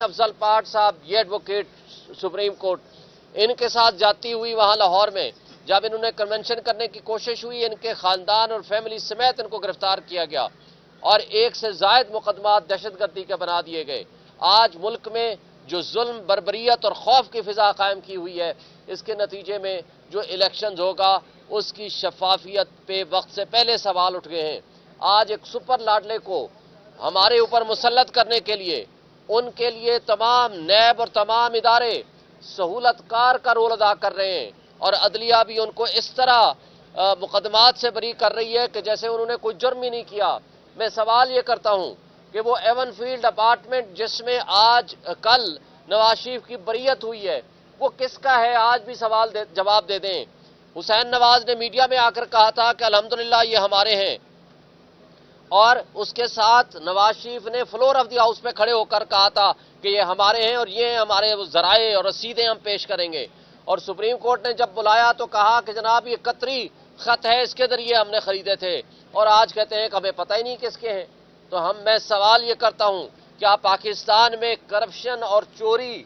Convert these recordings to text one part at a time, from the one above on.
अफजल पाठ साहब, ये एडवोकेट सुप्रीम कोर्ट, इनके साथ जाती हुई वहां लाहौर में जब इन्होंने कन्वेंशन करने की कोशिश हुई, इनके खानदान और फैमिली समेत इनको गिरफ्तार किया गया और एक से जायद मुकदमा दहशतगर्दी के बना दिए गए। आज मुल्क में जो जुल्म, बर्बरियत और खौफ की फिजा कायम की हुई है, इसके नतीजे में जो इलेक्शन होगा उसकी शफाफियत पे वक्त से पहले सवाल उठ गए हैं। आज एक सुपर लाडले को हमारे ऊपर मुसल्लत करने के लिए उनके लिए तमाम नैब और तमाम इदारे सहूलतकार का रोल अदा कर रहे हैं और अदलिया भी उनको इस तरह मुकदमात से बरी कर रही है कि जैसे उन्होंने कोई जुर्म ही नहीं किया। मैं सवाल ये करता हूं कि वो एवन फील्ड अपार्टमेंट जिसमें आज कल नवाज शरीफ की बरीयत हुई है, वो किसका है? आज भी जवाब दे दें। हुसैन नवाज ने मीडिया में आकर कहा था कि अल्हम्दुलिल्लाह ये हमारे हैं, और उसके साथ नवाज शरीफ ने फ्लोर ऑफ द हाउस पे खड़े होकर कहा था कि ये हमारे हैं और ये हमारे जराए और रसीदें हम पेश करेंगे। और सुप्रीम कोर्ट ने जब बुलाया तो कहा कि जनाब ये कतरी खत है, इसके जरिए हमने खरीदे थे, और आज कहते हैं कि हमें पता ही नहीं किसके हैं। तो मैं सवाल ये करता हूं, क्या पाकिस्तान में करप्शन और चोरी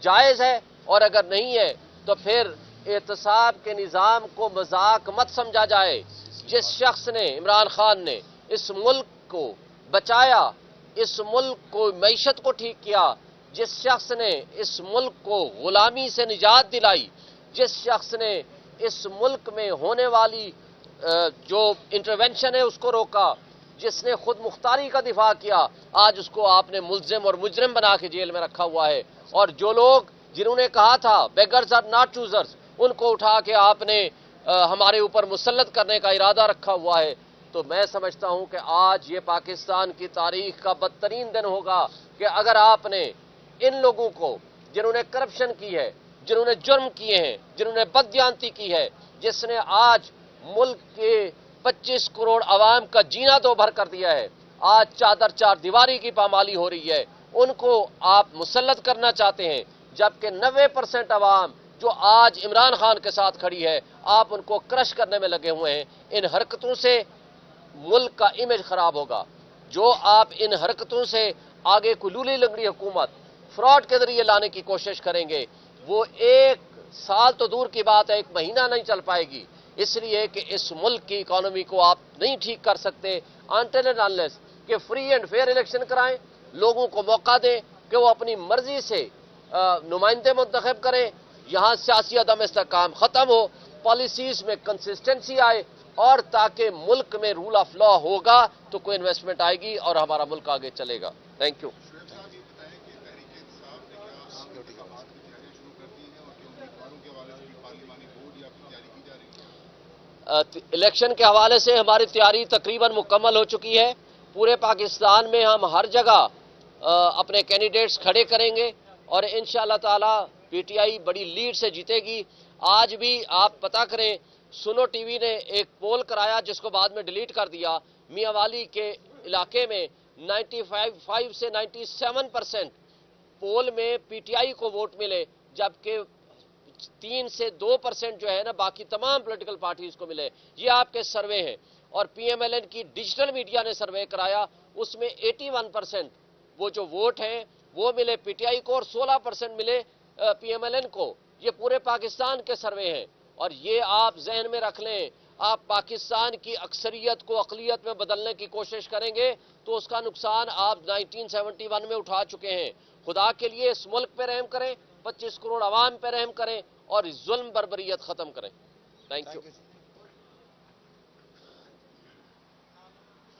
जायज है? और अगर नहीं है तो फिर एहतसाब के निज़ाम को मजाक मत समझा जाए। जिस शख्स ने, इमरान खान ने, इस मुल्क को बचाया, इस मुल्क को मईशत को ठीक किया, जिस शख्स ने इस मुल्क को गुलामी से निजात दिलाई, जिस शख्स ने इस मुल्क में होने वाली जो इंटरवेंशन है उसको रोका, जिसने खुद मुख्तारी का दिफा किया, आज उसको आपने मुल्जिम और मुजरिम बना के जेल में रखा हुआ है। और जो लोग जिन्होंने कहा था बेगर्स आर नॉट चूजर्स, उनको उठा के आपने हमारे ऊपर मुसल्लत करने का इरादा रखा हुआ है। तो मैं समझता हूं कि आज ये पाकिस्तान की तारीख का बदतरीन दिन होगा कि अगर आपने इन लोगों को, जिन्होंने करप्शन की है, जिन्होंने जुर्म किए हैं, जिन्होंने बददियानती की है, जिसने आज मुल्क के 25 करोड़ अवाम का जीना दो भर कर दिया है, आज चादर चार दीवारी की पामाली हो रही है, उनको आप मुसल्लत करना चाहते हैं, जबकि 90% अवाम जो आज इमरान खान के साथ खड़ी है, आप उनको क्रश करने में लगे हुए हैं। इन हरकतों से मुल्क का इमेज खराब होगा। जो आप इन हरकतों से आगे को लूली लंगड़ी हुकूमत फ्रॉड के जरिए लाने की कोशिश करेंगे, वो एक साल तो दूर की बात है, एक महीना नहीं चल पाएगी। इसलिए कि इस मुल्क की इकोनॉमी को आप नहीं ठीक कर सकते अनटिल एंड अनलेस कि फ्री एंड फेयर इलेक्शन कराएं, लोगों को मौका दें कि वो अपनी मर्जी से नुमाइंदे मुंतखब करें, यहां सियासी अदम इस्तेहकाम खत्म हो, पॉलिसीज में कंसिस्टेंसी आए, और ताकि मुल्क में रूल ऑफ लॉ होगा तो कोई इन्वेस्टमेंट आएगी और हमारा मुल्क आगे चलेगा। Thank you. इलेक्शन के हवाले से हमारी तैयारी तकरीबन मुकम्मल हो चुकी है। पूरे पाकिस्तान में हम हर जगह अपने कैंडिडेट्स खड़े करेंगे और इंशाअल्लाह ताला पीटीआई बड़ी लीड से जीतेगी। आज भी आप पता करें, सुनो टीवी ने एक पोल कराया जिसको बाद में डिलीट कर दिया। मियांवाली के इलाके में 95 से 97% पोल में पीटीआई को वोट मिले, जबकि 3 से 2% जो है ना बाकी तमाम पॉलिटिकल पार्टीज को मिले। ये आपके सर्वे हैं। और पीएमएलएन की डिजिटल मीडिया ने सर्वे कराया, उसमें 81% वो जो वोट हैं वो मिले पीटीआई को और 16% मिले पीएमएलएन को। ये पूरे पाकिस्तान के सर्वे हैं और ये आप जहन में रख लें। आप पाकिस्तान की अक्सरियत को अकलियत में बदलने की कोशिश करेंगे तो उसका नुकसान आप 1971 में उठा चुके हैं। खुदा के लिए इस मुल्क पे रहम करें, 25 करोड़ अवाम पे रहम करें और जुल्म बर्बरियत खत्म करें। Thank you.